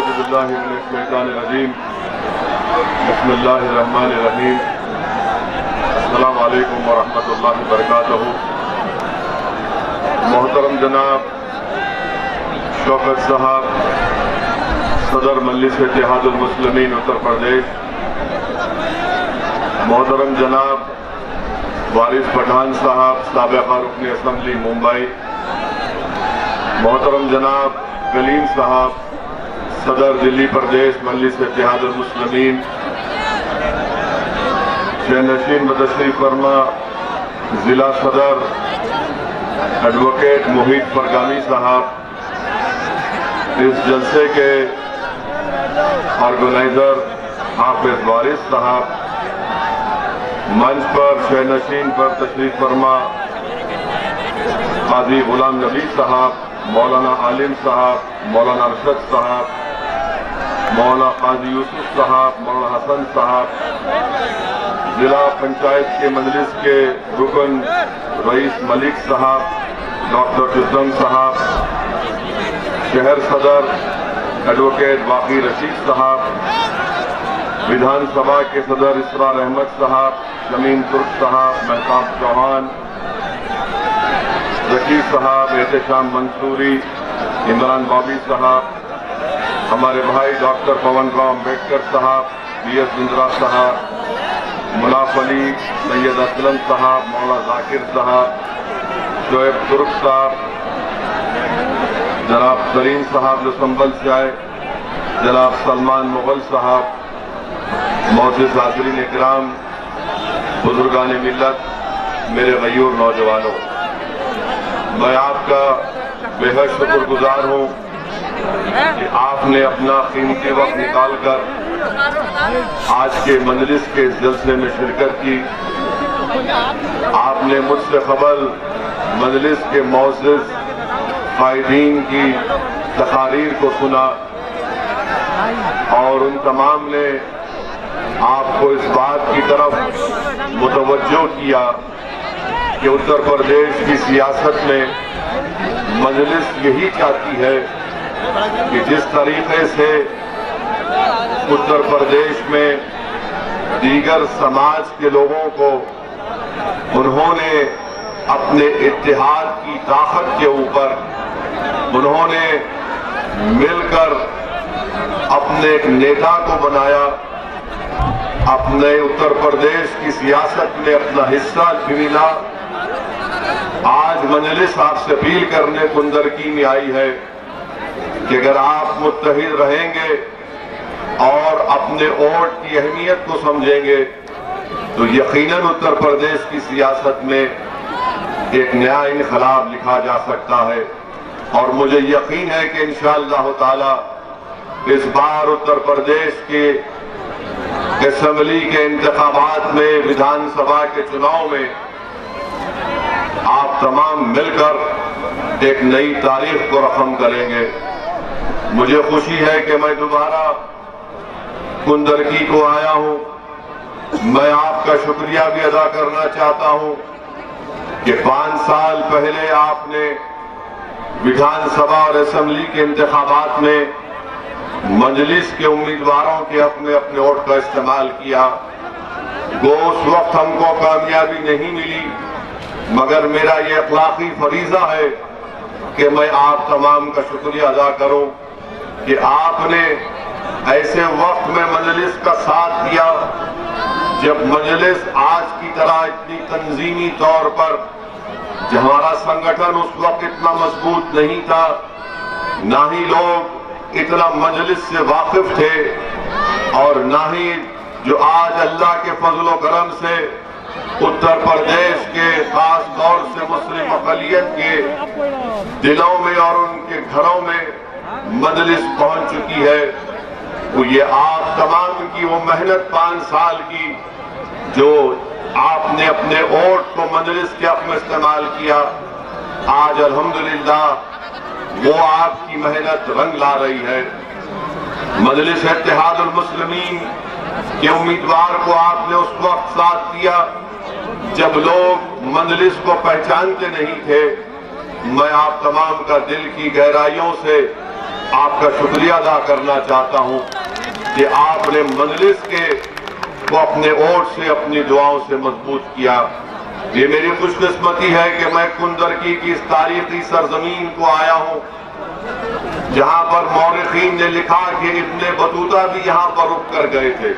औज़ुबिल्लाहिमिनश्शैतानिर्रजीम बिस्मिल्लाहिर्रहमानिर्रहीम अस्सलामु अलैकुम वरहमतुल्लाहि वबरकातुहू। मोहतरम जनाब शौकत साहब सदर मजलिस इत्तेहादुल मुस्लिमीन उत्तर प्रदेश, मोहतरम जनाब वारिस पठान साहब साबिक़ा रुकन असम्बली मुंबई, मोहतरम जनाब कलीम साहब सदर दिल्ली प्रदेश मजलिस इत्तेहादुल मुस्लिमीन, शहनशीन बतशरीफ फरमा जिला सदर एडवोकेट मोहित परगामी साहब, इस जलसे के ऑर्गेनाइजर हाफिज वारिस साहब, मंच पर शहनशीन पर तशरीफ फरमा काजी गुलाम नबी साहब, मौलाना आलिम साहब, मौलाना अरशद साहब, मौलाना काजी यूसुफ साहब, मौलाना हसन साहब, जिला पंचायत के मजलिस के रुकन रईस मलिक साहब, डॉक्टर जुद्दम साहब, शहर सदर एडवोकेट वाकी रशीद साहब, विधानसभा के सदर इसरार अहमद साहब, शमीम तुर्क साहब, महताब चौहान, रशीद साहब, एहतशाम मंसूरी, इमरान बॉबी साहब, हमारे भाई डॉक्टर पवन राव अम्बेडकर साहब, बीएस बिंद्रा साहब, मुनाफ अली, सैयद असलम साहब, मौला जाकिर साहब, शोएब तुर्क साहब, जनाब सलीम साहब जो संभल से आए, जनाब सलमान मुगल साहब, मोअज़्ज़िज़ हाज़रीन इकराम, बुजुर्गान मिल्लत, मेरे गयूर नौजवानों, मैं आपका बेहद शुक्रगुजार हूँ कि आपने अपना कीमती वक्त निकालकर आज के मजलिस के जलसे में शिरकत की। आपने मुझसे कबल मजलिस के मौज़िज़ क़ाइदीन की तक़ारीर को सुना और उन तमाम ने आपको इस बात की तरफ मुतवज्जो किया कि उत्तर प्रदेश की सियासत में मजलिस यही चाहती है कि जिस तरीके से उत्तर प्रदेश में दीगर समाज के लोगों को उन्होंने अपने इत्तेहाद की ताकत के ऊपर उन्होंने मिलकर अपने एक नेता को बनाया, अपने उत्तर प्रदेश की सियासत में अपना हिस्सा मिला। आज मजलिस आपसे अपील करने कुंदरकी में आई है कि अगर आप मुत्तहिद रहेंगे और अपने वोट की अहमियत को समझेंगे तो यकीनन उत्तर प्रदेश की सियासत में एक नया इनकलाब लिखा जा सकता है। और मुझे यकीन है कि इंशाअल्लाह ताला इस बार उत्तर प्रदेश के असेंबली के इंतखाबात में, विधानसभा के चुनाव में आप तमाम मिलकर एक नई तारीख को रकम करेंगे। मुझे खुशी है कि मैं दोबारा कुंदरकी को आया हूं। मैं आपका शुक्रिया भी अदा करना चाहता हूं कि 5 साल पहले आपने विधानसभा और असेंबली के इंतखाबात में मजलिस के उम्मीदवारों के अपने वोट का इस्तेमाल किया। वो उस वक्त हमको कामयाबी नहीं मिली, मगर मेरा ये अखलाकी फरीजा है कि मैं आप तमाम का शुक्रिया अदा करूं कि आपने ऐसे वक्त में मजलिस का साथ दिया जब मजलिस आज की तरह इतनी तंजीमी तौर पर, हमारा संगठन उस वक्त इतना मजबूत नहीं था, ना ही लोग इतना मजलिस से वाकिफ थे और ना ही जो आज अल्लाह के फजल व करम से उत्तर प्रदेश के खास तौर से मुस्लिम अक़लियत के दिलों में और उनके घरों में मजलिस पहुंच चुकी है। तो ये आप तमाम की वो मेहनत 5 साल की जो आपने अपने वोट को मजलिस के हक़ में इस्तेमाल किया, आज अल्हम्दुलिल्लाह वो आपकी मेहनत रंग ला रही है। मजलिस इत्तेहादुल मुस्लिमीन के उम्मीदवार को आपने उस वक्त साथ दिया जब लोग मजलिस को पहचानते नहीं थे। मैं आप तमाम का दिल की गहराइयों से आपका शुक्रिया अदा करना चाहता हूं कि आपने मजलिस को अपने ओट से, अपनी दुआओं से मजबूत किया। ये मेरी खुशकिस्मती है कि मैं कुंदरकी की इस तारीखी सरजमीन को आया हूं, जहां पर मौरिखीन ने लिखा कि इब्ने बतूता भी यहां पर रुक कर गए थे।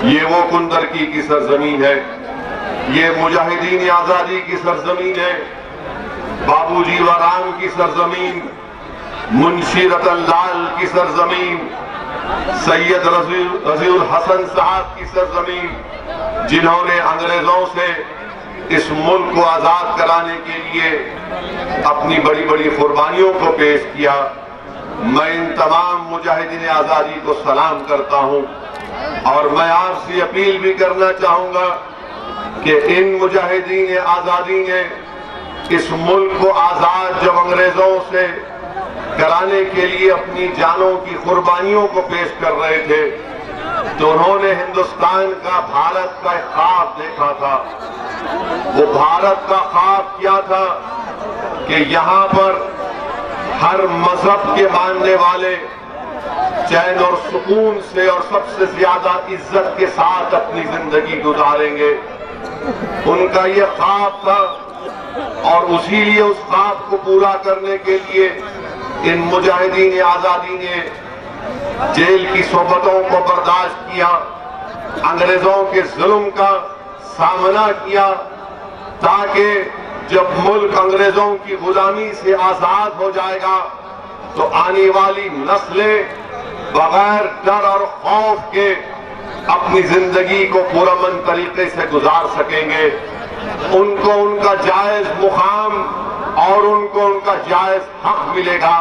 ये वो कुंदरकी की सरजमीन है, ये मुजाहिदीन आजादी की सरजमीन है, बाबूजी वराम की सरजमीन, मुंशी रतन लाल की सरजमीन, सैयद रजीउल हसन साहब की सरजमीन, जिन्होंने अंग्रेजों से इस मुल्क को आजाद कराने के लिए अपनी बड़ी बड़ी कुर्बानियों को पेश किया। मैं इन तमाम मुजाहिदीन आजादी को सलाम करता हूं और मैं आपसे अपील भी करना चाहूंगा कि इन मुजाहिदीन आजादी ने इस मुल्क को आजाद जब अंग्रेजों से कराने के लिए अपनी जानों की कुर्बानियों को पेश कर रहे थे, तो उन्होंने हिंदुस्तान का, भारत का एक ख्वाब देखा था। वो भारत का ख्वाब क्या था कि यहाँ पर हर मजहब के मानने वाले चैन और सुकून से और सबसे ज्यादा इज्जत के साथ अपनी जिंदगी गुजारेंगे। उनका ये ख्वाब था और उसी लिए उस ख्वाब को पूरा करने के लिए इन मुजाहिदीन आजादी ने जेल की सोबतों को बर्दाश्त किया, अंग्रेजों के जुल्म का सामना किया, ताकि जब मुल्क अंग्रेजों की गुलामी से आजाद हो जाएगा तो आने वाली नस्लें बगैर डर और खौफ के अपनी जिंदगी को पुरअमन तरीके से गुजार सकेंगे। उनको उनका जायज मुकाम और उनको उनका जायज हक मिलेगा।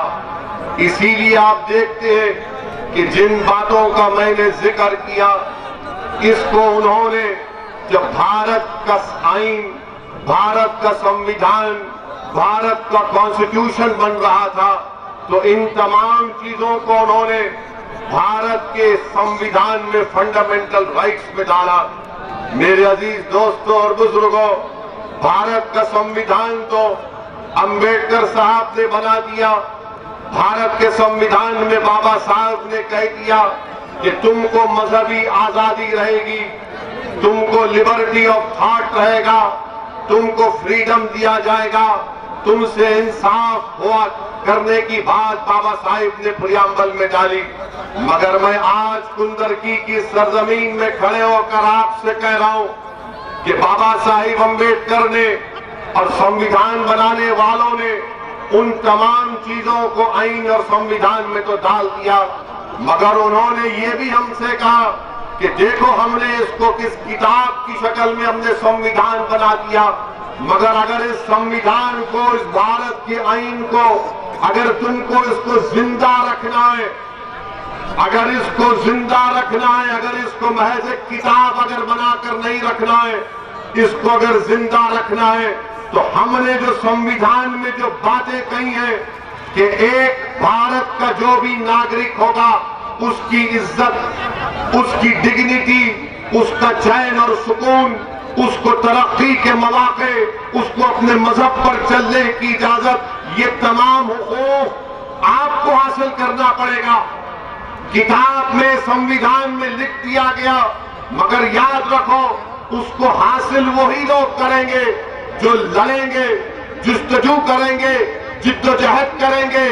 इसीलिए आप देखते हैं कि जिन बातों का मैंने जिक्र किया, इसको उन्होंने जब भारत का आईन, भारत का संविधान, भारत का कॉन्स्टिट्यूशन बन रहा था, तो इन तमाम चीजों को उन्होंने भारत के संविधान में फंडामेंटल राइट्स में डाला। मेरे अजीज दोस्तों और बुजुर्गों, भारत का संविधान तो अंबेडकर साहब ने बना दिया। भारत के संविधान में बाबा साहब ने कह दिया कि तुमको मजहबी आजादी रहेगी, तुमको लिबर्टी ऑफ थॉट रहेगा, तुमको फ्रीडम दिया जाएगा, तुमसे इंसाफ हुआ करने की बात बाबा साहिब ने प्रियम्बल में डाली। मगर मैं आज कुंदरकी की सरजमीन में खड़े होकर आपसे कह रहा हूं कि बाबा साहिब अम्बेडकर ने और संविधान बनाने वालों ने उन तमाम चीजों को आईन और संविधान में तो डाल दिया, मगर उन्होंने ये भी हमसे कहा कि देखो हमने इसको किस किताब की शक्ल में हमने संविधान बना दिया, मगर अगर इस संविधान को, इस भारत के आईन को अगर तुमको इसको जिंदा रखना है, अगर इसको जिंदा रखना है, अगर इसको महज एक किताब अगर बनाकर नहीं रखना है, इसको अगर जिंदा रखना है, तो हमने जो संविधान में जो बातें कही हैं कि एक भारत का जो भी नागरिक होगा उसकी इज्जत, उसकी डिग्निटी, उसका चैन और सुकून, उसको तरक्की के मौके, उसको अपने मजहब पर चलने की इजाजत, ये तमाम हुकूक आपको हासिल करना पड़ेगा। किताब में, संविधान में लिख दिया गया, मगर याद रखो उसको हासिल वही लोग करेंगे जो लड़ेंगे, जुस्तजू करेंगे, जिद्दोजहद करेंगे,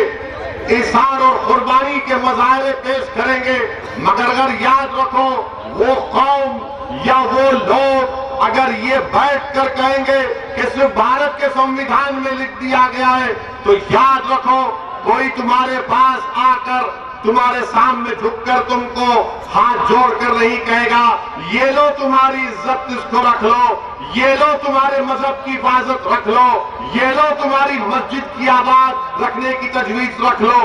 इसार और कुर्बानी के मजाहरे पेश करेंगे। मगर अगर याद रखो वो कौम या वो लोग अगर ये बैठ कर कहेंगे कि सिर्फ भारत के संविधान में लिख दिया गया है, तो याद रखो कोई तुम्हारे पास आकर तुम्हारे सामने झुककर तुमको हाथ जोड़कर नहीं कहेगा ये लो तुम्हारी इज्जत, इसको रख लो, ये लो तुम्हारे मजहब की हिफाजत रख लो, ये लो तुम्हारी मस्जिद की आबाद रखने की तजवीज रख लो।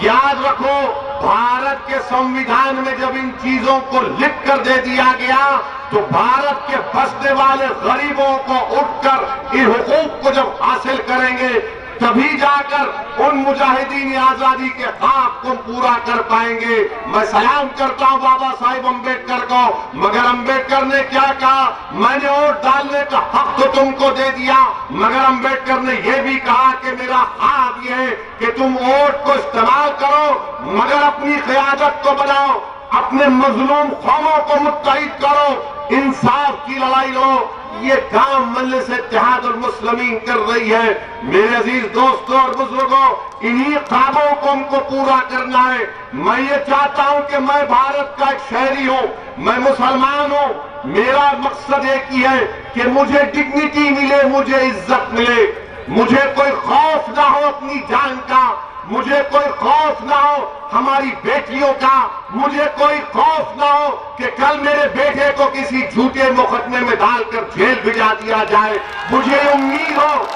याद रखो भारत के संविधान में जब इन चीजों को लिख कर दे दिया गया, तो भारत के बसने वाले गरीबों को उठकर इन हुकूक को जब हासिल करेंगे, तभी जाकर उन मुजाहिदीन आजादी के खाक को पूरा कर पाएंगे। मैं सलाम करता हूं बाबा साहिब अम्बेडकर को, मगर अम्बेडकर ने क्या कहा, मैंने वोट डालने का हक तो तुमको दे दिया, मगर अम्बेडकर ने यह भी कहा कि मेरा हाथ यह है कि तुम वोट को इस्तेमाल करो, मगर अपनी क़यादत को बनाओ, अपने मजलूम कौमों को मुत्तहिद करो, इंसाफ की लड़ाई लो। ये काम मजलिस इत्तेहादुल मुस्लिमीन कर रही है। मेरे अजीज दोस्तों और बुजुर्गों, इन्हीं ख्वाबों को हमको पूरा करना है। मैं ये चाहता हूं कि मैं भारत का एक शहरी हूं, मैं मुसलमान हूं, मेरा मकसद एक ही है कि मुझे डिग्निटी मिले, मुझे इज्जत मिले, मुझे कोई खौफ ना हो अपनी जान का, मुझे कोई खौफ ना हो हमारी बेटियों का, मुझे कोई खौफ ना हो कि कल मेरे बेटे को किसी झूठे मुकदमे में डालकर जेल भिजा दिया जाए। मुझे उम्मीद हो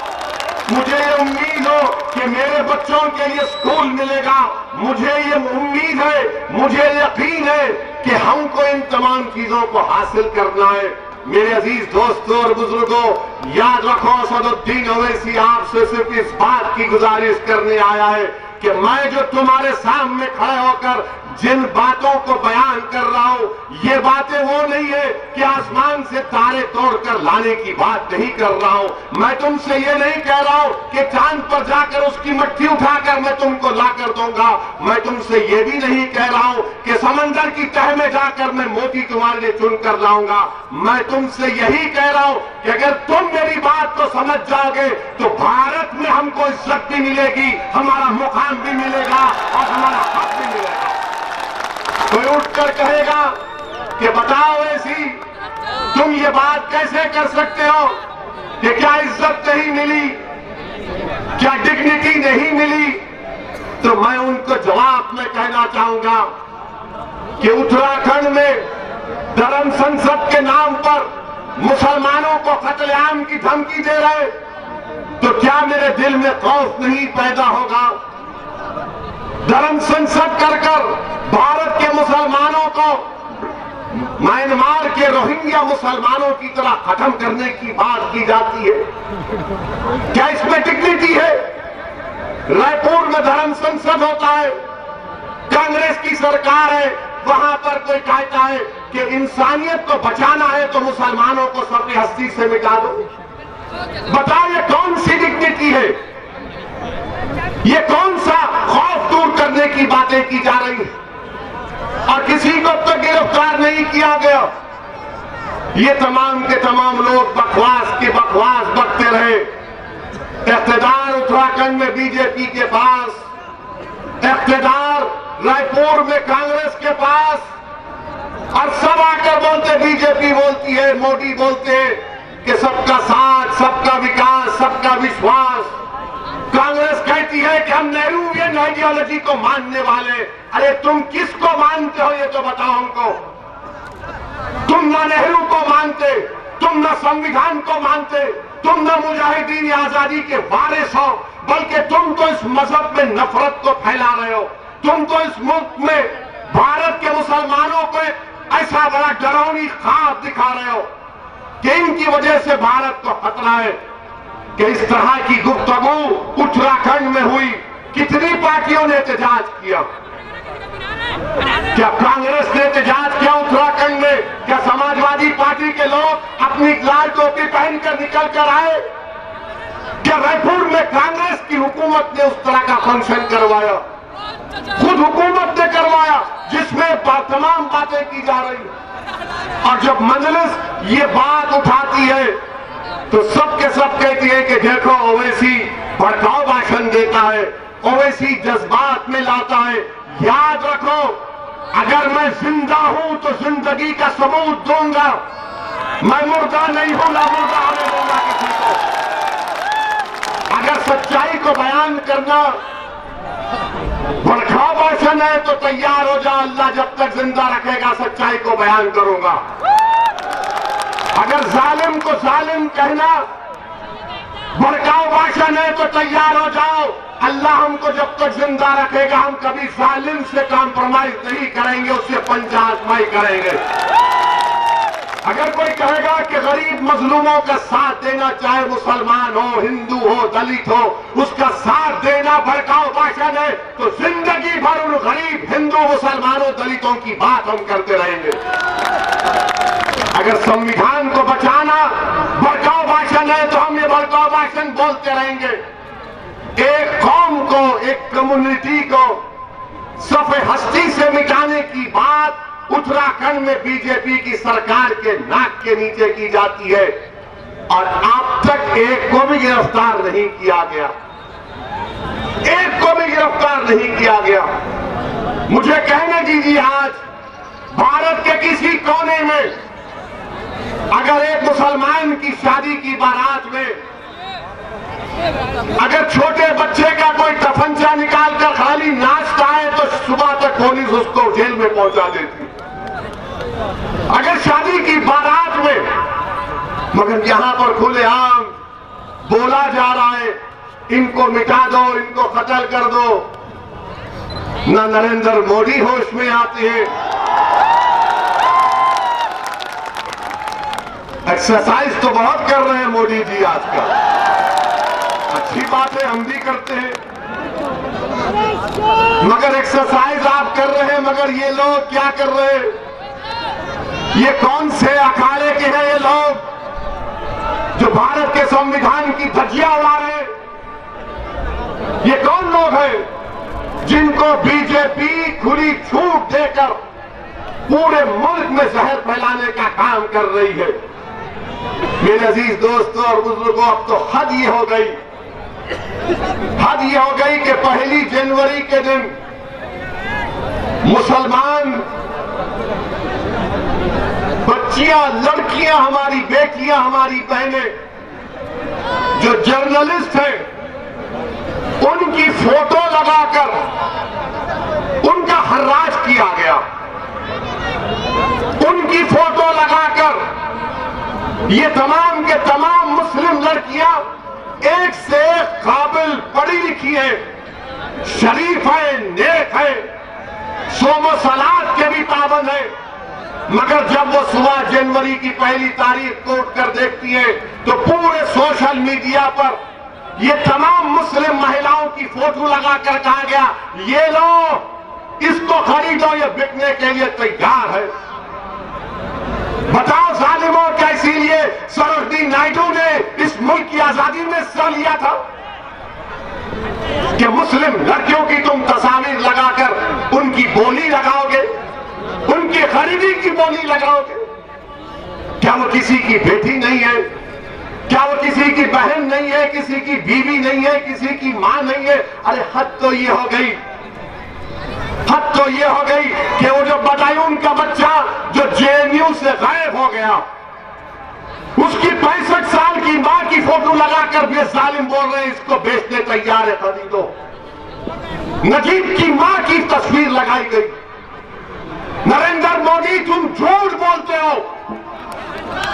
कि मेरे बच्चों के लिए स्कूल मिलेगा। मुझे ये उम्मीद है, मुझे यकीन है कि हमको इन तमाम चीजों को हासिल करना है। मेरे अजीज दोस्तों और बुजुर्गों, याद रखो, असदुद्दीन ओवैसी आपसे सिर्फ इस बात की गुजारिश करने आया है कि मैं जो तुम्हारे सामने खड़े होकर जिन बातों को बयान कर रहा हूं, ये बातें वो नहीं है कि आसमान से तारे तोड़कर लाने की बात नहीं कर रहा हूं। मैं तुमसे ये नहीं कह रहा हूं कि चांद पर जाकर उसकी मट्टी उठाकर मैं तुमको लाकर दूंगा। मैं तुमसे ये भी नहीं कह रहा हूं कि समंदर की तह में जाकर मैं मोती तुम्हारे लिए चुन कर लाऊंगा। मैं तुमसे यही कह रहा हूं कि अगर तुम मेरी बात को समझ जाओगे तो भारत में हमको इज्जत भी मिलेगी, हमारा मुकाम भी मिलेगा और हमारा हक भी मिलेगा। कोई उठकर कहेगा कि बताओ ऐसी तुम ये बात कैसे कर सकते हो कि क्या इज्जत नहीं मिली, क्या डिग्निटी नहीं मिली, तो मैं उनको जवाब में कहना चाहूंगा कि उत्तराखंड में धर्म संसद के नाम पर मुसलमानों को कत्लेआम की धमकी दे रहे, तो क्या मेरे दिल में खौफ नहीं पैदा होगा? धर्म संसद कर भारत के मुसलमानों को म्यांमार के रोहिंग्या मुसलमानों की तरह खत्म करने की बात की जाती है। क्या इसमें डिग्निटी है? रायपुर में धर्म संसद होता है, कांग्रेस की सरकार है, वहां पर कोई कहता है कि इंसानियत को बचाना है तो मुसलमानों को सबकी हस्ती से मिटा दो। बताओ ये कौन सी डिग्निटी है? ये कौन सा खौफ दूर करने की बातें की जा रही है? और किसी को तो गिरफ्तार नहीं किया गया। ये तमाम के तमाम लोग बकवास की बकवास बकते रहे। इख्तिदार उत्तराखंड में बीजेपी के पास, इख्तिदार रायपुर में कांग्रेस के पास, और सब आकर बोलते, बीजेपी बोलती है, मोदी बोलते हैं कि सबका साथ, सबका विकास, सबका विश्वास। कांग्रेस कहती है कि हम नेहरूवियन आइडियोलॉजी को मानने वाले। अरे तुम किसको मानते हो ये तो बताओ हमको। तुम ना नेहरू को मानते, तुम ना संविधान को मानते, तुम ना मुजाहिदीन आजादी के वारिस हो, बल्कि तुम तो इस मजहब में नफरत को फैला रहे हो। तुम तो इस मुल्क में भारत के मुसलमानों को ऐसा बड़ा डरावनी ख्वाब दिखा रहे हो कि इनकी वजह से भारत को खतरा है। कि इस तरह की गुफ्तगू उत्तराखंड में हुई। कितनी पार्टियों ने एहतजाज किया? क्या कांग्रेस ने एहतजाज किया उत्तराखंड में? क्या समाजवादी पार्टी के लोग अपनी लाल टोपी पहनकर निकल कर आए? क्या रायपुर में कांग्रेस की हुकूमत ने उस तरह का फंक्शन करवाया? खुद हुकूमत ने करवाया, जिसमें तमाम बातें की जा रही। और जब मजलिस ये बात उठाती है तो सब के सब कहती है कि देखो ओवैसी भड़काऊ भाषण देता है, ओवैसी जज्बात में लाता है। याद रखो, अगर मैं जिंदा हूं तो जिंदगी का सबूत दूंगा। मैं मुर्दा नहीं हूं, ना मुर्दा होने दूंगा किसी को। अगर सच्चाई को बयान करना भड़काऊ भाषण है तो तैयार हो जा, अल्लाह जब तक जिंदा रखेगा सच्चाई को बयान करूंगा। अगर जालिम को जालिम कहना भड़काऊ भाषण है तो तैयार हो जाओ, अल्लाह हमको जब तक जिंदा रखेगा हम कभी जालिम से कॉम्प्रोमाइज नहीं करेंगे, उससे पंचायतमाई करेंगे। अगर कोई कहेगा कि गरीब मजलूमों का साथ देना, चाहे मुसलमान हो, हिंदू हो, दलित हो, उसका साथ देना भड़काऊ भाषण है, तो जिंदगी भर उन गरीब हिंदू, मुसलमानों, दलितों की बात हम करते रहेंगे। अगर संविधान को बचाना भड़काऊ भाषण है तो हम ये भड़काऊ भाषण बोलते रहेंगे। एक कौम को, एक कम्युनिटी को सफ़े हस्ती से मिटाने की बात उत्तराखंड में बीजेपी की सरकार के नाक के नीचे की जाती है और अब तक एक को भी गिरफ्तार नहीं किया गया, एक को भी गिरफ्तार नहीं किया गया। मुझे कहने दीजिए, आज भारत के किसी कोने में अगर एक मुसलमान की शादी की बारात में अगर छोटे बच्चे का कोई तफंचा निकालकर खाली नाचता है तो सुबह तक पुलिस उसको जेल में पहुंचा देती। अगर शादी की बारात में, मगर यहां पर खुलेआम बोला जा रहा है इनको मिटा दो, इनको कत्ल कर दो, ना नरेंद्र मोदी होश में आते हैं। एक्सरसाइज तो बहुत कर रहे हैं मोदी जी आजकल, अच्छी बात है, हम भी करते हैं, मगर एक्सरसाइज आप कर रहे हैं, मगर ये लोग क्या कर रहे हैं? ये कौन से अखाड़े के हैं ये लोग जो भारत के संविधान की धज्जियां उड़ा रहे हैं? ये कौन लोग हैं जिनको बीजेपी खुली छूट देकर पूरे मुल्क में जहर फैलाने का काम कर रही है? मेरे अजीज दोस्तों और बुजुर्गों, अब तो हद ये हो गई, हद ये हो गई कि 1 जनवरी के दिन मुसलमान बच्चियां, लड़कियां, हमारी बेटियां, हमारी बहनें जो जर्नलिस्ट हैं, उनकी फोटो लगाकर उनका हर्राज किया गया। उनकी फोटो लगाकर ये तमाम के तमाम मुस्लिम लड़कियां एक से एक काबिल, पढ़ी लिखी है, शरीफ है, नेक है, सोमो सलात के भी पाबंद है, मगर जब वो 16 जनवरी की 1 तारीख को उठकर देखती है तो पूरे सोशल मीडिया पर ये तमाम मुस्लिम महिलाओं की फोटो लगाकर कहा गया, ये लो, इसको खरीदो, ये बिकने के लिए तैयार है। बताओ जालिमों, क्या इसीलिए सरोजिनी नायडू ने इस मुल्क की आजादी में हिस्सा लिया था कि मुस्लिम लड़कियों की तुम तस्वीर लगाकर उनकी बोली लगाओगे, उनकी खरीदी की बोली लगाओगे? क्या वो किसी की बेटी नहीं है? क्या वो किसी की बहन नहीं है, किसी की बीवी नहीं है, किसी की मां नहीं है? अरे हद तो ये हो गई, हद तो ये हो गई कि वो जो बटालियन का बच्चा जो जेएनयू से गायब हो गया, उसकी 65 साल की मां की फोटो लगाकर भी जालिम बोल रहे हैं इसको बेचने तैयार है, खरीदो। नजीब की मां की तस्वीर लगाई गई। नरेंद्र मोदी, तुम झूठ बोलते हो,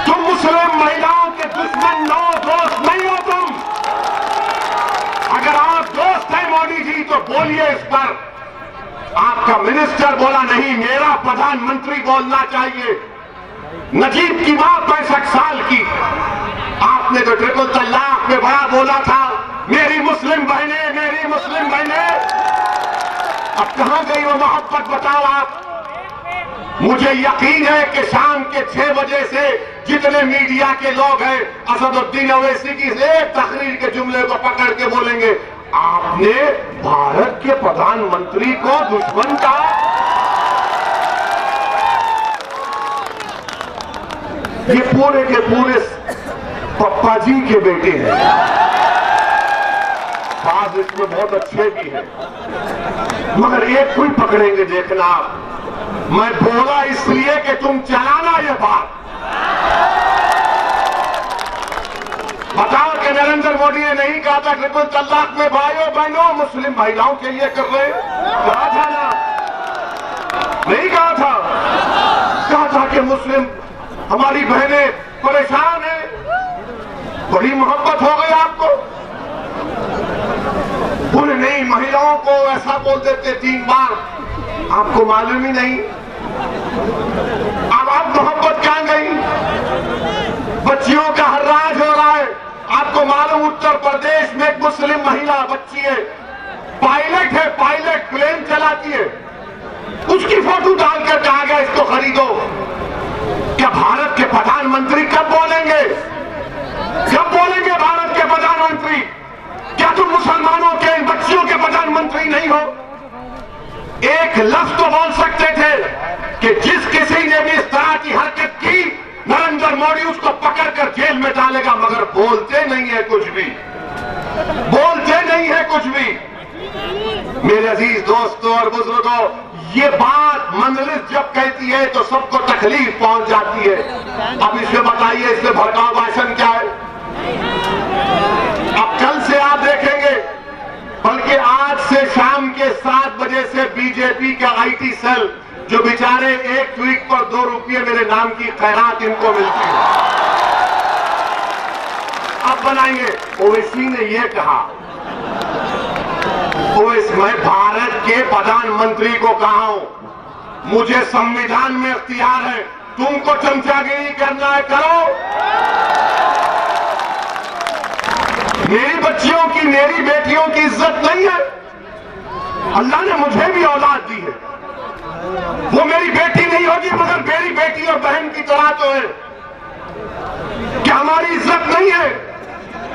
तुम मुस्लिम महिलाओं के दुश्मन नो, दोस्त नहीं हो तुम। अगर आप दोस्त हैं मोदी जी तो बोलिए इस पर। आपका मिनिस्टर बोला नहीं, मेरा प्रधानमंत्री बोलना चाहिए। नजीब की मां 65 साल की, आपने तो ट्रिपल तलाक में बड़ा बोला था, मेरी मुस्लिम बहनें, मेरी मुस्लिम बहनें। अब कहां गई वो मोहब्बत, बताओ आप। मुझे यकीन है कि शाम के 6 बजे से जितने मीडिया के लोग हैं असदुद्दीन ओवैसी की एक तकरीर के जुमले को पकड़ के बोलेंगे, आपने भारत के प्रधानमंत्री को दुश्मन कहा। ये पूरे के पूरे पप्पा जी के बेटे हैं, बात इसमें बहुत अच्छे भी हैं, मगर एक कोई पकड़ेंगे, देखना आप। मैं बोला इसलिए कि तुम चलाना ये बात। बताओ कि नरेंद्र मोदी ने नहीं कहा था ट्रिपल तलाक में भाइयों बहनों मुस्लिम महिलाओं के लिए कर रहे, कहा था ना? नहीं कहा था? कहा था कि मुस्लिम हमारी बहनें परेशान हैं, बड़ी मोहब्बत हो गई आपको। बोले नहीं, महिलाओं को ऐसा बोल देते 3 बार, आपको मालूम ही नहीं। अब आप मोहब्बत कहां गई? बच्चियों का हर्राज हो रहा है। आपको मालूम, उत्तर प्रदेश में एक मुस्लिम महिला बच्ची है, पायलट है, पायलट, प्लेन चलाती है, उसकी फोटो डालकर कहा गया इसको खरीदो। क्या भारत के प्रधानमंत्री कब बोलेंगे? कब बोलेंगे भारत के प्रधानमंत्री? क्या तुम मुसलमानों के इन बच्चियों के प्रधानमंत्री नहीं हो? एक लफ्ज तो बोल सकते थे कि जिस किसी ने भी इस तरह की हरकत की, नरेंद्र मोदी उसको पकड़कर जेल में डालेगा, मगर बोलते नहीं है कुछ भी, बोलते नहीं है कुछ भी। मेरे अजीज दोस्तों और बुजुर्गों, ये बात मंजलिस जब कहती है तो सबको तकलीफ पहुंच जाती है। अब इसमें बताइए, इसमें भड़काऊ भाषण क्या है? अब कल से आप देखेंगे, बल्कि आज से शाम के 7 बजे से बीजेपी का आईटी सेल, जो बेचारे एक ट्वीट पर 2 रुपये मेरे नाम की खैरात इनको मिलती है, अब बनाएंगे। ओवैसी ने यह कहा, मैं भारत के प्रधानमंत्री को कहा हूं, मुझे संविधान में इख्तियार है, तुमको चमचागिरी करना है करो। मेरी बच्चियों की, मेरी बेटियों की इज्जत नहीं है? अल्लाह ने मुझे भी औलाद दी है, वो मेरी बेटी नहीं होगी मगर मेरी बेटी और बहन की तरह तो है। क्या हमारी इज्जत नहीं है?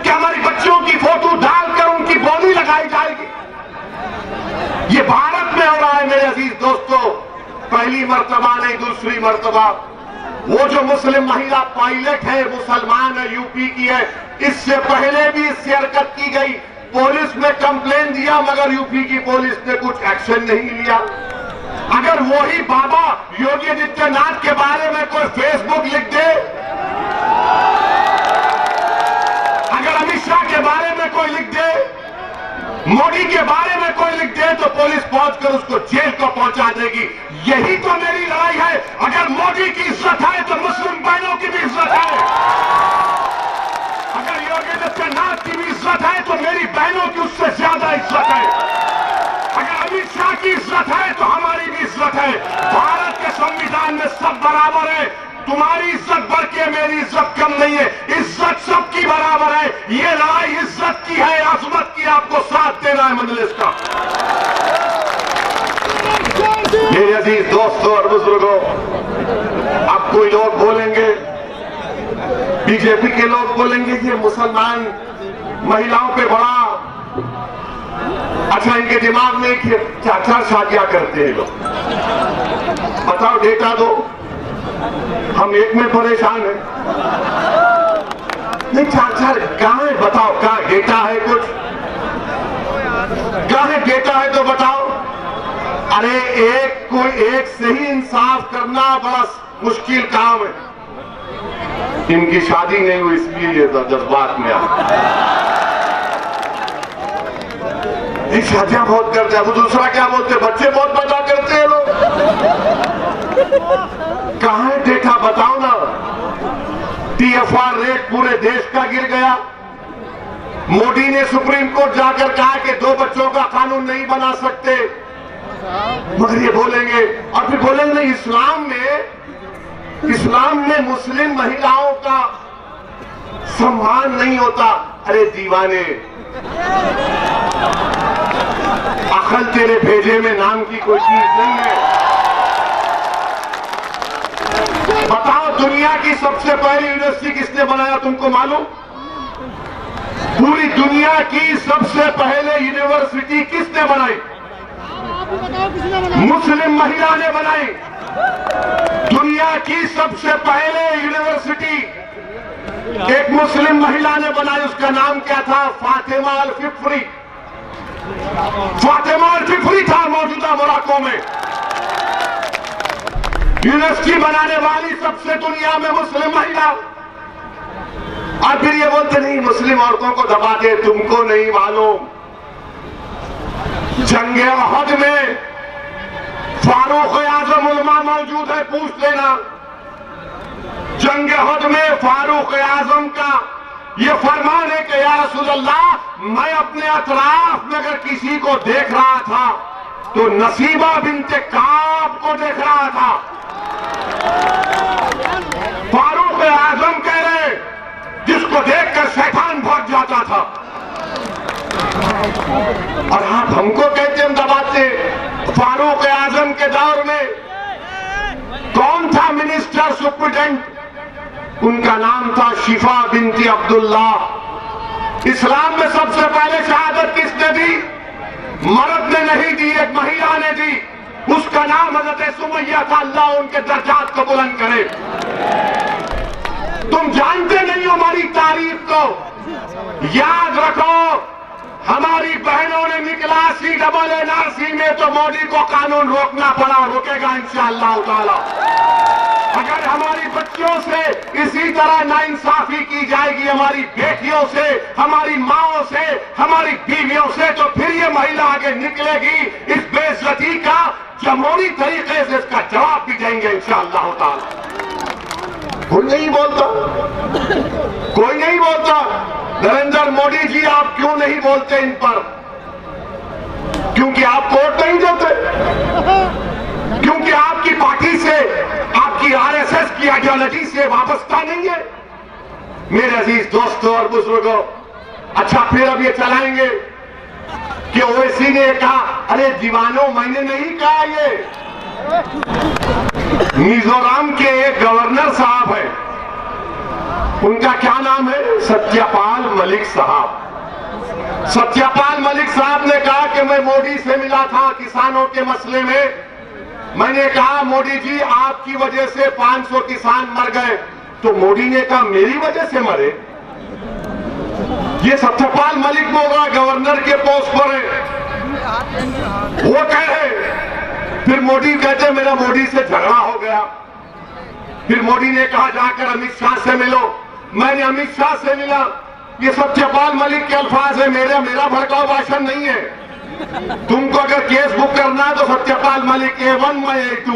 क्या हमारी बच्चियों की फोटो डालकर उनकी बोली लगाई जाएगी? ये भारत में हो रहा है मेरे अजीज दोस्तों, पहली मर्तबा नहीं, दूसरी मर्तबा। वो जो मुस्लिम महिला पायलट है, मुसलमान है, यूपी की है, इससे पहले भी इससे हरकत की गई, पुलिस ने कंप्लेन दिया मगर यूपी की पुलिस ने कुछ एक्शन नहीं लिया। अगर वही बाबा योगी आदित्यनाथ के बारे में कोई फेसबुक लिख दे, अगर अमित शाह के बारे में कोई लिख दे, मोदी के बारे में कोई लिख दे, तो पुलिस पहुंचकर उसको जेल को पहुंचा देगी। यही तो मेरी लड़ाई है। अगर मोदी की इज्जत है तो मुस्लिम बहनों की भी इज्जत है। अगर योगी आदित्यनाथ की भी इज्जत है तो मेरी बहनों की उससे ज्यादा इज्जत है। अगर अमित शाह की इज्जत है तो हमारी भी इज्जत है। भारत के संविधान में सब बराबर है। तुम्हारी इज्जत बढ़ के मेरी इज्जत कम नहीं है, इज्जत सबकी बराबर है। ये लड़ाई इज्जत की है, अजमत की, आपको साथ देना है मजलिस का। मेरे अजीज दोस्तों और बुजुर्गों, अब कोई लोग बोलेंगे, बीजेपी के लोग बोलेंगे ये मुसलमान महिलाओं पे बड़ा अच्छा, इनके दिमाग में 4-4 शादियां करते हैं लोग। बताओ, डेटा दो, हम एक में परेशान हैं। नहीं, 4-4 कहां है? बताओ, कहां डेटा है? कुछ कहां है डेटा? है तो बताओ। अरे कोई एक से ही इंसाफ करना बड़ा मुश्किल काम है। इनकी शादी नहीं हुई इसलिए ये जज्बात में आ, शादियां बहुत करते हैं। वो दूसरा क्या बोलते हैं, बच्चे बहुत पैदा करते हैं लोग। कहां है डेटा? बताओ ना। TFR रेट पूरे देश का गिर गया। मोदी ने सुप्रीम कोर्ट जाकर कहा कि 2 बच्चों का कानून नहीं बना सकते, मगर ये बोलेंगे और फिर बोलेंगे नहीं, इस्लाम में मुस्लिम महिलाओं का सम्मान नहीं होता। अरे दीवाने, अकल तेरे भेजे में नाम की कोई चीज नहीं है। बताओ, दुनिया की सबसे पहली यूनिवर्सिटी किसने बनाया, तुमको मालूम? पूरी दुनिया की सबसे पहले यूनिवर्सिटी किसने बनाई? मुस्लिम महिला ने बनाई। दुनिया की सबसे पहले यूनिवर्सिटी एक मुस्लिम महिला ने बनाई। उसका नाम क्या था? फातिमा अल फिफ्री। फातिमा अल फिफ्री था मौजूदा मोरक्को में। यूनिवर्सिटी बनाने वाली सबसे दुनिया में मुस्लिम महिला। और फिर ये बोलते नहीं मुस्लिम औरतों को दबा दे। तुमको नहीं मालूम, जंगे उहद में फारूक आजम उलमा मौजूद है, पूछ लेना। जंगे उहद में फारूक आजम का ये फरमान है कि या रसूल अल्लाह, मैं अपने अतराफ में अगर किसी को देख रहा था तो नसीबा बिन्ते काब को देख रहा था। फारूक आजम कह रहे जिसको देखकर शैतान भाग जाता था। और आप हमको कहते हम दबाते। फारूक आजम के दौर में कौन था मिनिस्टर सुप्रिटेंडेंट? उनका नाम था शिफा बिनती अब्दुल्ला। इस्लाम में सबसे पहले शहादत किसने दी? मर्द ने नहीं दी, एक महिला ने दी। उसका नाम हजरत सुमैया था। अल्लाह उनके दर्जात को बुलंद करे। तुम जानते नहीं हमारी तारीफ को, याद रखो। हमारी बहनों ने निकला CNRC में तो मोदी को कानून रोकना पड़ा, रोकेगा इंशाअल्लाह ताला। अगर हमारी बच्चियों से इसी तरह नाइंसाफी की जाएगी, हमारी बेटियों से, हमारी माओं से, हमारी बीवियों से, तो फिर ये महिला आगे निकलेगी। इस बेइज्जती का जमहूरी तरीके से इसका जवाब भी देंगे इंशाअल्लाह ताला। कोई नहीं बोलता, कोई नहीं बोलता। नरेंद्र मोदी जी, आप क्यों नहीं बोलते इन पर? क्योंकि आप वोट नहीं देते, क्योंकि आपकी पार्टी से, आपकी RSS की आइडियोलॉजी से वाबस्ता नहीं है। मेरे अजीज दोस्तों और बुजुर्गों, अच्छा फिर अब ये चलाएंगे कि ओवैसी ने कहा, अरे दीवानों मैंने नहीं कहा। ये मिजोरम के एक गवर्नर साहब है, उनका क्या नाम है? सत्यपाल मलिक साहब। सत्यपाल मलिक साहब ने कहा कि मैं मोदी से मिला था किसानों के मसले में। मैंने कहा मोदी जी आपकी वजह से 500 किसान मर गए। तो मोदी ने कहा मेरी वजह से मरे? ये सत्यपाल मलिक होगा, गवर्नर के पोस्ट पर है, वो कहे। फिर मोदी कहते मेरा मोदी से झगड़ा हो गया। फिर मोदी ने कहा जाकर अमित शाह से मिलो। मैंने अमित शाह से मिला। ये सत्यपाल मलिक के अल्फाज है, मेरा भड़काऊ भाषण नहीं है। तुमको अगर केस बुक करना है तो सत्यपाल मलिक A1 मैं A2।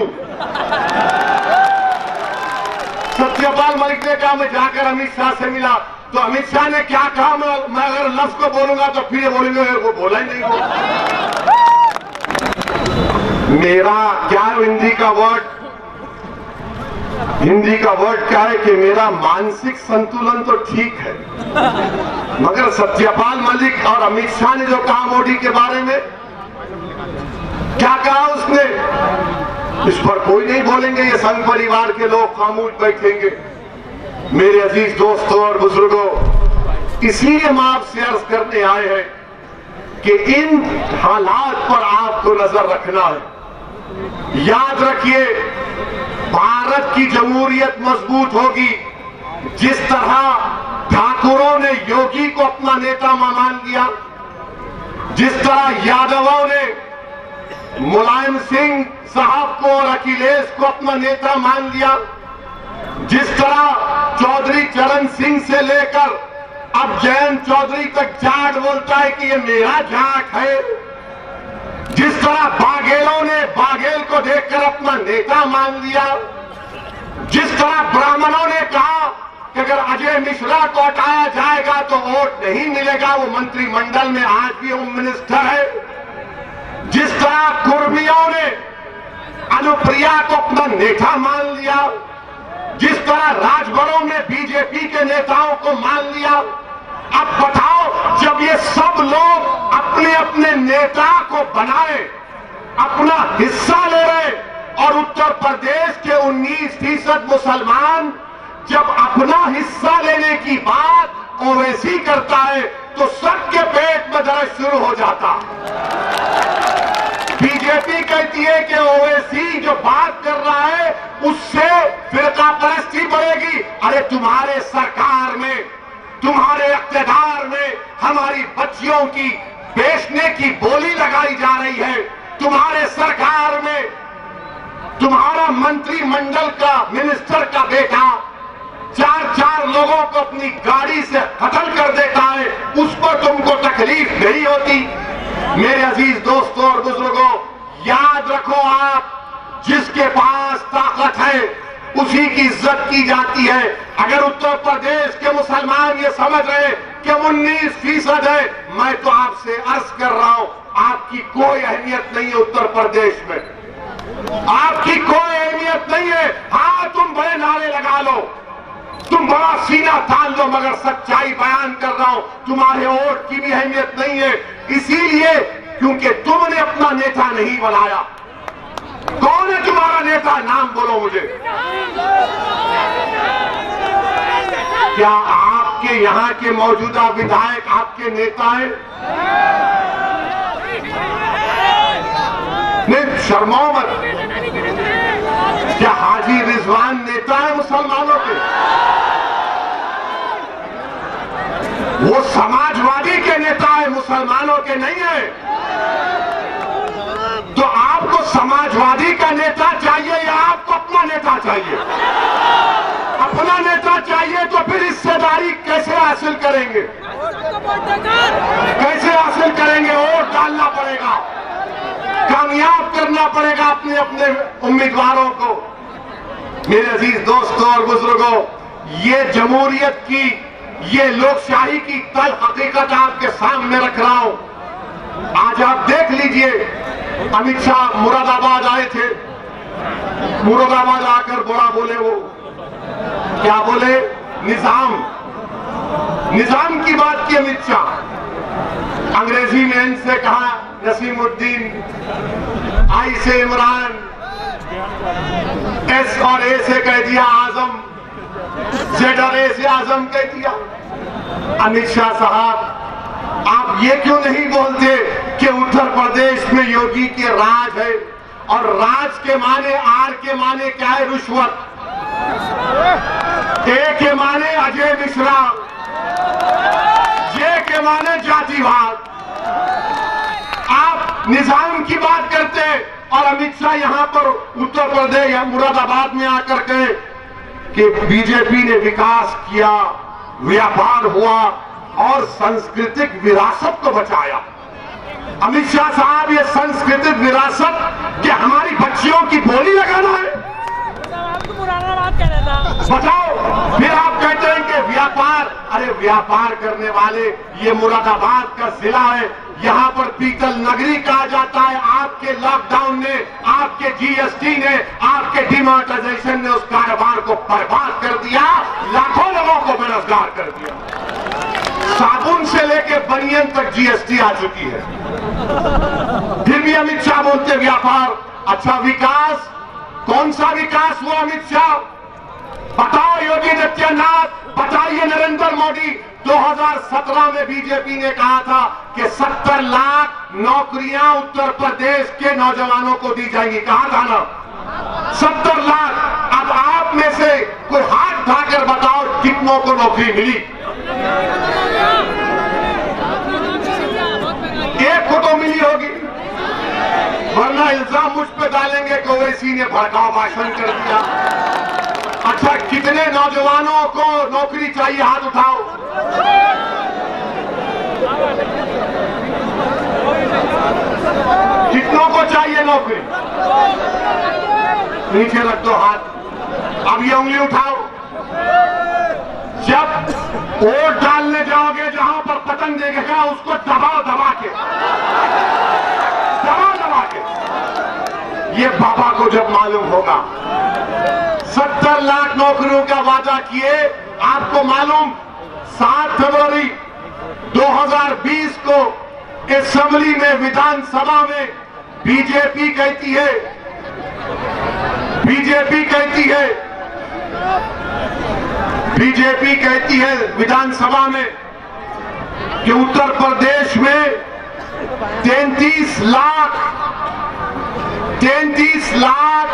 सत्यपाल मलिक ने कहा मैं जाकर अमित शाह से मिला। तो अमित शाह ने क्या कहा? मैं अगर लफ्ज को बोलूंगा तो फिर बोलेंगे वो बोला ही नहीं। वो मेरा क्या हिंदी का वर्ड क्या है कि मेरा मानसिक संतुलन तो ठीक है, मगर सत्यपाल मलिक और अमित शाह ने जो कहा मोदी के बारे में, क्या कहा उसने, इस पर कोई नहीं बोलेंगे। ये संघ परिवार के लोग खामोश बैठेंगे। मेरे अजीज दोस्तों और बुजुर्गों, इसलिए हम आपसे अर्ज करने आए हैं कि इन हालात पर आपको नजर रखना है। याद रखिए, भारत की जमहूरियत मजबूत होगी जिस तरह ठाकुरों ने योगी को अपना नेता मान लिया, जिस तरह यादवों ने मुलायम सिंह साहब को और अखिलेश को अपना नेता मान लिया, जिस तरह चौधरी चरण सिंह से लेकर अब जयंत चौधरी तक जाट बोलता है कि ये मेरा जाट है, जिस तरह बाघेलों ने बाघेल को देखकर अपना नेता मान लिया, जिस तरह ब्राह्मणों ने कहा कि अगर अजय मिश्रा को हटाया जाएगा तो वोट नहीं मिलेगा, वो मंत्रिमंडल में आज भी होम मिनिस्टर है, जिस तरह कुर्मियों ने अनुप्रिया को अपना नेता मान लिया, जिस तरह राजभरों में बीजेपी के नेताओं को मान लिया। अब बताओ, जब ये सब लोग अपने अपने नेता को बनाए, अपना हिस्सा ले रहे, और उत्तर प्रदेश के 19% मुसलमान जब अपना हिस्सा लेने की बात ओवैसी करता है तो सबके पेट में दर्द शुरू हो जाता। बीजेपी कहती है कि ओवैसी जो बात कर रहा है उससे फिरका परस्ती बढ़ेगी। अरे तुम्हारे सरकार में, तुम्हारे इख्तियार में हमारी बच्चियों की बेचने की बोली लगाई जा रही है। तुम्हारे सरकार में तुम्हारा मंत्रिमंडल का मिनिस्टर का बेटा 4 लोगों को अपनी गाड़ी से कत्ल कर देता है, उस पर तुमको तकलीफ नहीं होती। मेरे अजीज दोस्तों और बुजुर्गों, याद रखो, आप जिसके पास ताकत है उसी की इज्जत की जाती है। अगर उत्तर प्रदेश के मुसलमान ये समझ रहे कि 19% है, मैं तो आपसे अर्ज कर रहा हूं, आपकी कोई अहमियत नहीं है उत्तर प्रदेश में, आपकी कोई अहमियत नहीं है। हाँ, तुम बड़े नारे लगा लो, तुम बड़ा सीना तान लो, मगर सच्चाई बयान कर रहा हूं, तुम्हारे वोट की भी अहमियत नहीं है, इसीलिए क्योंकि तुमने अपना नेता नहीं बनाया। कौन है तुम्हारा नेता? नाम बोलो मुझे। क्या आपके यहां के मौजूदा विधायक आपके नेता हैं? नहीं, शर्माओ मत। क्या हाजी रिजवान नेता है मुसलमानों के? वो समाजवादी के नेता है, मुसलमानों के नहीं है। तो आपको समाजवादी का नेता चाहिए या आपको अपना नेता चाहिए? अपना नेता चाहिए तो फिर हिस्सेदारी कैसे हासिल करेंगे? कैसे हासिल करेंगे? वोट डालना पड़ेगा, कामयाब करना पड़ेगा अपने अपने उम्मीदवारों को। मेरे अजीज दोस्तों और बुजुर्गों, ये जमहूरियत की, ये लोकशाही की तल हकीकत आपके सामने रख रहा हूं। आज आप देख लीजिए, अमित शाह मुरादाबाद आए थे, मुरादाबाद आकर बड़ा बोले, वो क्या बोले? निजाम की बात की अमित शाह। अंग्रेजी में इनसे कहा नसीमुद्दीन, आई से इमरान, एस और ए से कह दिया आजम, जेड और ए से आजम कह दिया। अमित शाह साहब, आप ये क्यों नहीं बोलते कि उत्तर प्रदेश में योगी के राज है, और राज के माने, आर के माने क्या है? रिश्वत। ए के माने अजय मिश्रा, जे के माने जातिवाद। आप निजाम की बात करते हैं और अमित शाह यहां पर उत्तर प्रदेश या मुरादाबाद में आकर कहे कि बीजेपी ने विकास किया, व्यापार हुआ और सांस्कृतिक विरासत को बचाया। अमित शाह साहब, ये सांस्कृतिक विरासत क्या हमारी बच्चियों की बोली लगाना है? बताओ। फिर आप कहते हैं कि व्यापार, अरे व्यापार करने वाले, ये मुरादाबाद का जिला है, यहाँ पर पीतल नगरी कहा जाता है। आपके लॉकडाउन ने, आपके जीएसटी ने, आपके डिमोनेटाइजेशन ने उस कारोबार को बर्बाद कर दिया, लाखों लोगों को बेरोजगार कर दिया। साबुन से लेके बनियन तक जीएसटी आ चुकी है। फिर भी अमित शाह बोलते व्यापार। अच्छा, विकास, कौन सा विकास हुआ अमित शाह? बताओ योगी आदित्यनाथ, बताइए नरेंद्र मोदी। 2017 में बीजेपी ने कहा था कि 70 लाख नौकरियां उत्तर प्रदेश के नौजवानों को दी जाएंगी। कहा था ना? 70 लाख। अब आप में से कोई हाथ उठाकर बताओ कितनों को नौकरी मिली? एक को तो मिली होगी, वरना इल्जाम मुझ पे डालेंगे कि ओवैसी ने भड़काऊ भाषण कर दिया। अच्छा, कितने नौजवानों को नौकरी चाहिए? हाथ उठाओ। कितनों को चाहिए नौकरी? नीचे रख दो हाथ। अब ये उंगली उठाओ। जब वोट डालने जाओगे, जहां पर बटन देखेगा उसको दबाओ, दबा के। ये बाबा को जब मालूम होगा। 70 लाख नौकरियों का वादा किए। आपको मालूम, 7 फरवरी 2020 को असेंबली में, विधानसभा में बीजेपी कहती है विधानसभा में कि उत्तर प्रदेश में 33 लाख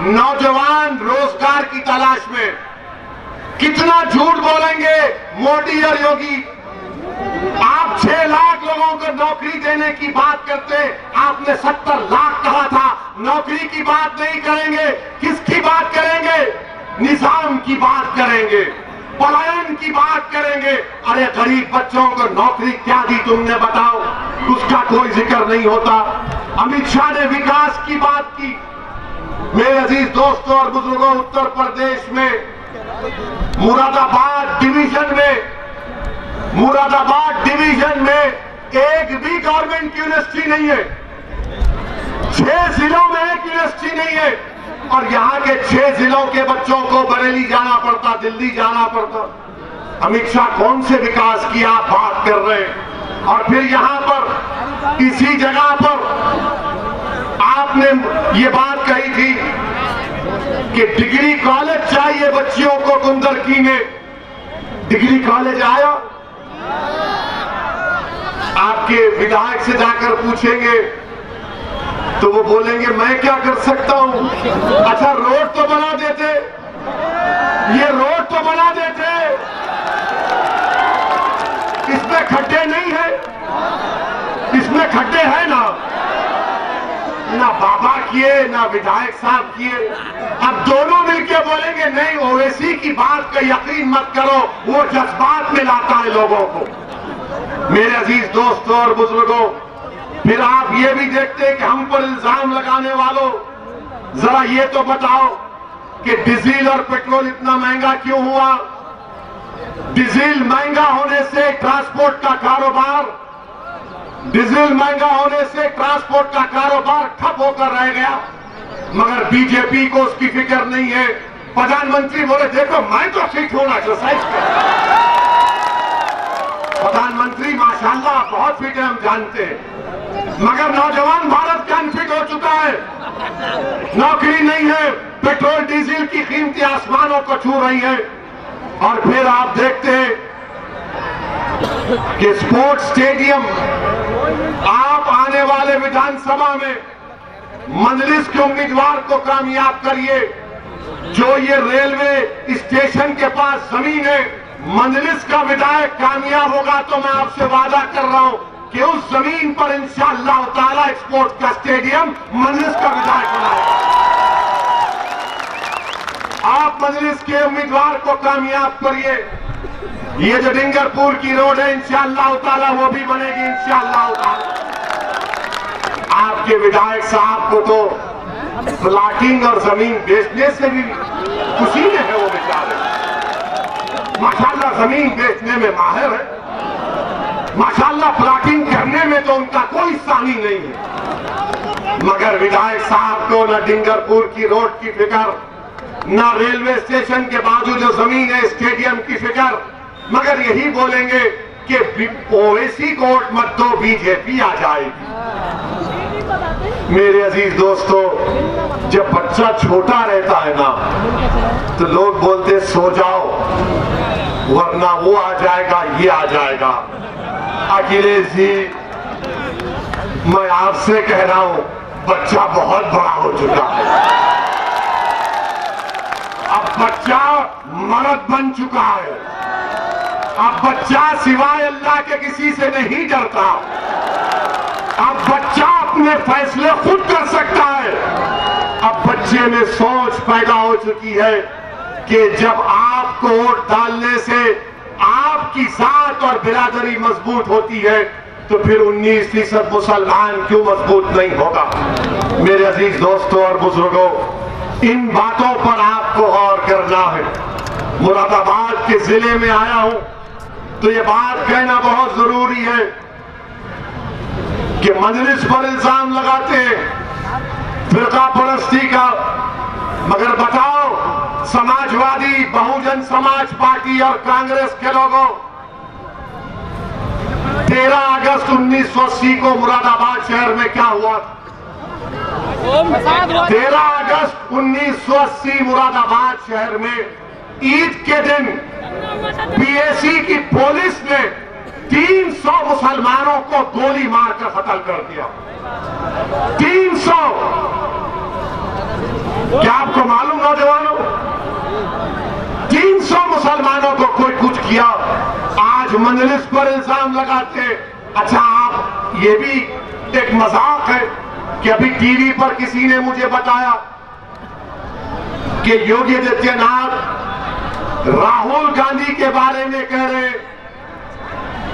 नौजवान रोजगार की तलाश में। कितना झूठ बोलेंगे मोदी और योगी? आप 6 लाख लोगों को नौकरी देने की बात करते, आपने 70 लाख कहा था। नौकरी की बात नहीं करेंगे, किसकी बात करेंगे? निजाम की बात करेंगे, पलायन की बात करेंगे। अरे गरीब बच्चों को नौकरी क्या दी तुमने, बताओ? उसका कोई जिक्र नहीं होता। अमित शाह ने विकास की बात की। मेरे अजीज दोस्तों और बुजुर्गों, उत्तर प्रदेश में मुरादाबाद डिवीजन में एक भी गवर्नमेंट यूनिवर्सिटी नहीं है। 6 जिलों में एक यूनिवर्सिटी नहीं है, और यहाँ के 6 जिलों के बच्चों को बरेली जाना पड़ता, दिल्ली जाना पड़ता। अमित शाह कौन से विकास की आप बात कर रहे हैं? और फिर यहाँ पर इसी जगह पर आपने ये बात कही थी कि डिग्री कॉलेज चाहिए बच्चियों को कुंदरकी में। डिग्री कॉलेज आया? आपके विधायक से जाकर पूछेंगे तो वो बोलेंगे मैं क्या कर सकता हूं। अच्छा, रोड तो बना देते, ये रोड तो बना देते, इसमें खड्डे नहीं है, इसमें खड्डे हैं ना बाबा किए ना विधायक साहब किए। अब दोनों मिलके बोलेंगे नहीं, ओवैसी की बात का यकीन मत करो, वो जज्बात में लाता है लोगों को। मेरे अजीज दोस्तों और बुजुर्गों, फिर आप ये भी देखते हैं कि हम पर इल्जाम लगाने वालों, जरा ये तो बताओ कि डीजल और पेट्रोल इतना महंगा क्यों हुआ? डीजल महंगा होने से ट्रांसपोर्ट का कारोबार, डीजल महंगा होने से ट्रांसपोर्ट का कारोबार ठप होकर रह गया, मगर बीजेपी को उसकी फिक्र नहीं है। प्रधानमंत्री बोले देखो मैं तो फिट हूं, एक्सरसाइज कर। प्रधानमंत्री माशाल्लाह बहुत फिट है, हम जानते हैं, मगर नौजवान भारत का अनफिट हो चुका है, नौकरी नहीं है, पेट्रोल डीजल की कीमतें आसमानों को छू रही हैं। और फिर आप देखते हैं कि स्पोर्ट्स स्टेडियम, आप आने वाले विधानसभा में मजलिस के उम्मीदवार को कामयाब करिए। जो ये रेलवे स्टेशन के पास जमीन है, मजलिस का विधायक कामयाब होगा तो मैं आपसे वादा कर रहा हूं कि उस जमीन पर इंशाअल्लाह ताला स्पोर्ट्स का स्टेडियम मजलिस का विधायक बनाएगा। आप मजलिस के उम्मीदवार को कामयाब करिए। ये जो डिंगरपुर की रोड है इंशाअल्लाह ताला वो भी बनेगी इंशाअल्लाह ताला। आपके विधायक साहब को तो प्लाटिंग और जमीन बेचने से भी खुशी में है, वो बेचारे माशाल्लाह जमीन बेचने में माहिर है, माशाल्लाह प्लाटिंग करने में तो उनका कोई सानी नहीं है। मगर विधायक साहब को न डिंगरपुर की रोड की फिक्र, न रेलवे स्टेशन के बाजू जो जमीन है स्टेडियम की फिक्र, मगर यही बोलेंगे कि ओवैसी को वोट मत दो, बीजेपी आ जाएगी। मेरे अजीज दोस्तों, जब बच्चा छोटा रहता है ना तो लोग बोलते सो जाओ वरना वो आ जाएगा, ये आ जाएगा। अखिलेश जी, मैं आपसे कह रहा हूं बच्चा बहुत बड़ा हो चुका है, अब बच्चा मर्द बन चुका है, अब बच्चा सिवाय अल्लाह के किसी से नहीं डरता, अब बच्चा अपने फैसले खुद कर सकता है। अब बच्चे में सोच पैदा हो चुकी है कि जब आपको वोट डालने से आपकी जात और बिरादरी मजबूत होती है तो फिर 19% मुसलमान क्यों मजबूत नहीं होगा। मेरे अजीज दोस्तों और बुजुर्गों, इन बातों पर आपको गौर करना है। मुरादाबाद के जिले में आया हूं तो ये बात कहना बहुत जरूरी है कि मजलिस पर इल्जाम लगाते हैं फिरका परस्ती का, मगर बताओ समाजवादी, बहुजन समाज पार्टी और कांग्रेस के लोगों 13 अगस्त 1980 को मुरादाबाद शहर में क्या हुआ? 13 अगस्त 1980 मुरादाबाद शहर में ईद के दिन पीएसी की पुलिस ने 300 मुसलमानों को गोली मारकर कत्ल कर दिया। 300! क्या आपको मालूम नौजवानों, 300 मुसलमानों को कोई कुछ किया। आज मजलिस पर इल्जाम लगाते। अच्छा, आप ये भी एक मजाक है कि अभी टीवी पर किसी ने मुझे बताया कि योगी आदित्यनाथ राहुल गांधी के बारे में कह रहे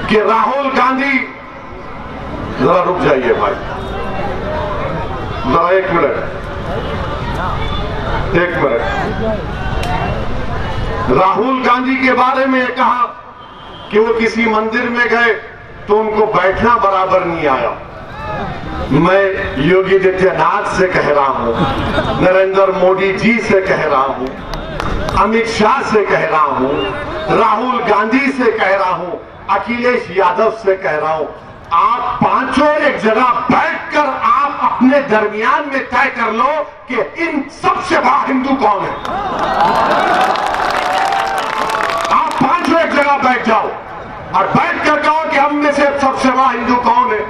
कि राहुल गांधी, जरा रुक जाइए भाई, जरा एक मिनट। राहुल गांधी के बारे में कहा कि वो किसी मंदिर में गए तो उनको बैठना बराबर नहीं आया। मैं योगी आदित्यनाथ से कह रहा हूं, नरेंद्र मोदी जी से कह रहा हूं, अमित शाह से कह रहा हूं, राहुल गांधी से कह रहा हूं, अखिलेश यादव से कह रहा हूं, आप पांचों एक जगह बैठकर आप अपने दरमियान में तय कर लो कि इन सबसे बड़ा हिंदू कौन है। आप पांचों एक जगह बैठ जाओ और बैठ कर कहो कि हम में से सबसे बड़ा हिंदू कौन है।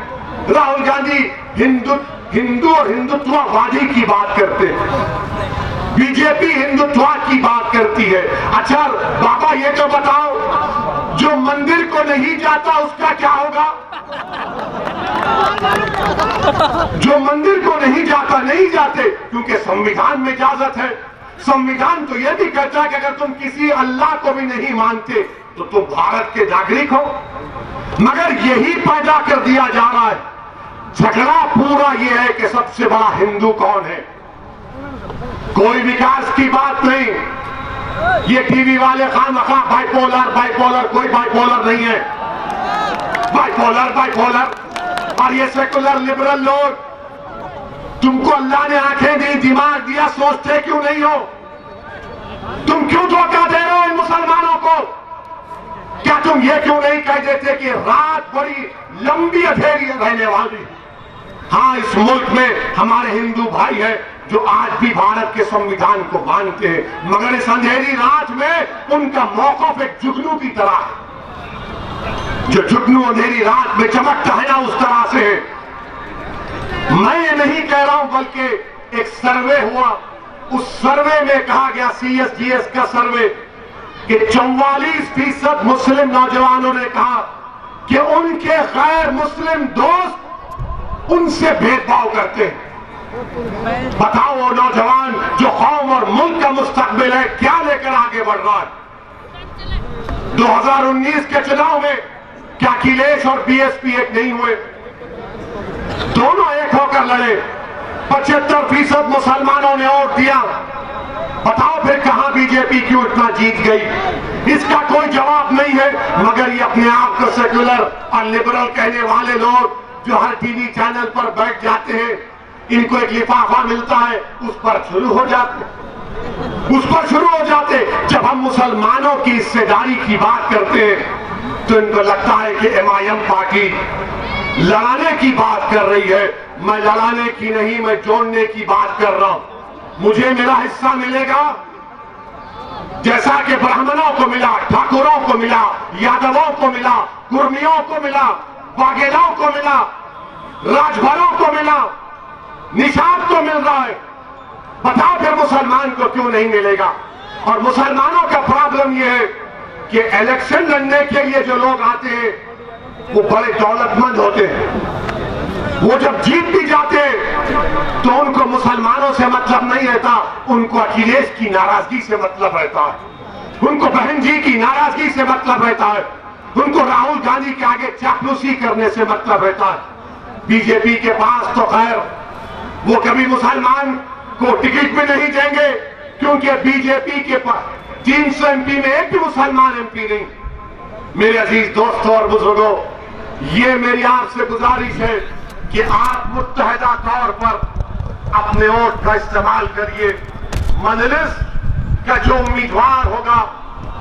राहुल गांधी हिंदू और हिंदुत्ववादी की बात करते हैं, बीजेपी हिंदुत्व की बात करती है। अच्छा बाबा ये तो बताओ, जो मंदिर को नहीं जाता उसका क्या होगा? जो मंदिर को नहीं जाता नहीं जाते, क्योंकि संविधान में इजाजत है। संविधान तो यह भी कहता है कि अगर तुम किसी अल्लाह को भी नहीं मानते तो तुम भारत के नागरिक हो। मगर यही पैदा कर दिया जा रहा है। झगड़ा पूरा यह है कि सबसे बड़ा हिंदू कौन है। कोई विकास की बात नहीं। ये टीवी वाले खामखा बाइपोलर, कोई बाइपोलर नहीं है। बाइपोलर और ये सेकुलर लिबरल लोग, तुमको अल्लाह ने आंखें दी, दिमाग दिया, सोचते क्यों नहीं हो? तुम क्यों धोखा दे रहे हो इन मुसलमानों को? क्या तुम ये क्यों नहीं कह देते कि रात बड़ी लंबी अंधेरी रहने वाली? हाँ, इस मुल्क में हमारे हिंदू भाई हैं जो आज भी भारत के संविधान को मानते हैं, मगर इस अंधेरी रात में उनका मौक़िफ़ एक जुगनू की तरह है। जो जुगनू अंधेरी रात में चमकता है ना, उस तरह से है। मैं ये नहीं कह रहा हूं, बल्कि एक सर्वे हुआ, उस सर्वे में कहा गया, CSGS का सर्वे, कि 44% मुस्लिम नौजवानों ने कहा कि उनके गैर मुस्लिम दोस्त उनसे भेदभाव करते हैं। बताओ वो नौजवान जो कौम और मुल्क का मुस्तकबिल है, क्या लेकर आगे बढ़ रहा है? 2019 के चुनाव में क्या अखिलेश और BSP एक नहीं हुए? दोनों एक होकर लड़े। 75% मुसलमानों ने वोट दिया। बताओ फिर कहां बीजेपी क्यों इतना जीत गई? इसका कोई जवाब नहीं है। मगर ये अपने आप को सेक्युलर और लिबरल कहने वाले लोग जो हर टीवी चैनल पर बैठ जाते हैं, इनको एक लिफाफा मिलता है, उस पर शुरू हो जाते। जब हम मुसलमानों की हिस्सेदारी की बात करते हैं तो इनको लगता है कि MIM पार्टी लड़ाने की बात कर रही है। मैं लड़ाने की नहीं, मैं जोड़ने की बात कर रहा हूं। मुझे मेरा हिस्सा मिलेगा, जैसा कि ब्राह्मणों को मिला, ठाकुरों को मिला, यादवों को मिला, कुर्मियों को मिला, वाघेलाओं को मिला, राजभरों को मिला, निषाद को मिल रहा है। बताओ फिर मुसलमान को क्यों नहीं मिलेगा? और मुसलमानों का प्रॉब्लम यह है कि इलेक्शन लड़ने के लिए जो लोग आते हैं वो बड़े दौलतमंद होते हैं। वो जब जीत भी जाते हैं तो उनको मुसलमानों से मतलब नहीं रहता, उनको अखिलेश की नाराजगी से मतलब रहता है, उनको बहन जी की नाराजगी से मतलब रहता है, उनको राहुल गांधी के आगे चापलूसी करने से मतलब रहता है। बीजेपी के पास तो खैर वो कभी मुसलमान को टिकट भी नहीं देंगे, क्योंकि बीजेपी के पास 300 MP में एक भी मुसलमान MP नहीं। मेरे अजीज दोस्तों और बुजुर्गों, ये मेरी आपसे गुजारिश है कि आप मुत्तहदा तौर पर अपने वोट का इस्तेमाल करिए। मजलिस का जो उम्मीदवार होगा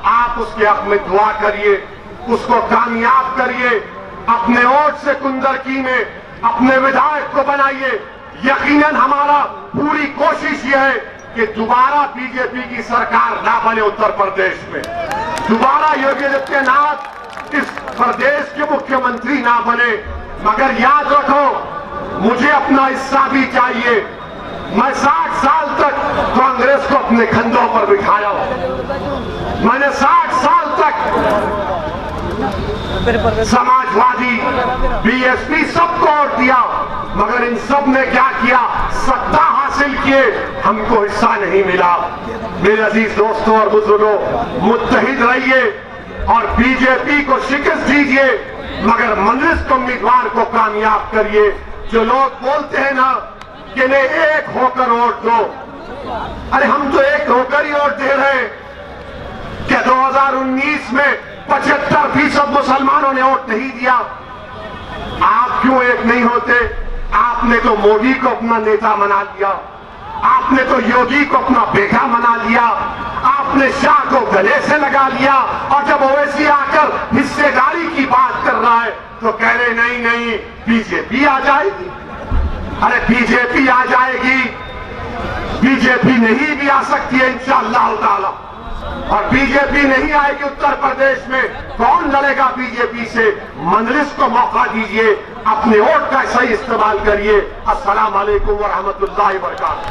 आप उसके हक में दुआ करिए, उसको कामयाब करिए। अपने वोट से कुंदरकी में अपने विधायक को बनाइए। यकीनन हमारा पूरी कोशिश यह है कि दोबारा बीजेपी की सरकार ना बने उत्तर प्रदेश में, दोबारा योगी आदित्यनाथ इस प्रदेश के मुख्यमंत्री ना बने। मगर याद रखो, मुझे अपना हिस्सा भी चाहिए। मैं 60 साल तक कांग्रेस को अपने कंधों पर बिठाया, मैंने 60 साल तक समाजवादी, BSP सबको वोट दिया, मगर इन सब ने क्या किया? सत्ता हासिल किए, हमको हिस्सा नहीं मिला। मेरे अजीज दोस्तों और बुजुर्गों, मुत्तहिद रहिए और बीजेपी को शिकस्त दीजिए, मगर मजलिस के उम्मीदवार को कामयाब करिए। जो लोग बोलते हैं ना कि नहीं एक होकर वोट दो, अरे हम तो एक होकर ही वोट दे रहे हैं। क्या 2019 में 75% मुसलमानों ने वोट नहीं दिया? आप क्यों एक नहीं होते? आपने तो मोदी को अपना नेता बना लिया, आपने तो योगी को अपना बेटा बना लिया, आपने शाह को गले से लगा लिया, और जब ओवैसी आकर हिस्सेदारी की बात कर रहा है तो कह रहे नहीं नहीं बीजेपी आ जाएगी। अरे बीजेपी आ जाएगी, बीजेपी नहीं भी आ सकती है इंशाअल्लाह ताला। और बीजेपी नहीं आएगी उत्तर प्रदेश में, कौन लड़ेगा बीजेपी से? मजलिस को मौका दीजिए, अपने वोट का सही इस्तेमाल करिए। अस्सलाम वालेकुम व रहमतुल्लाहि व बरकातहू।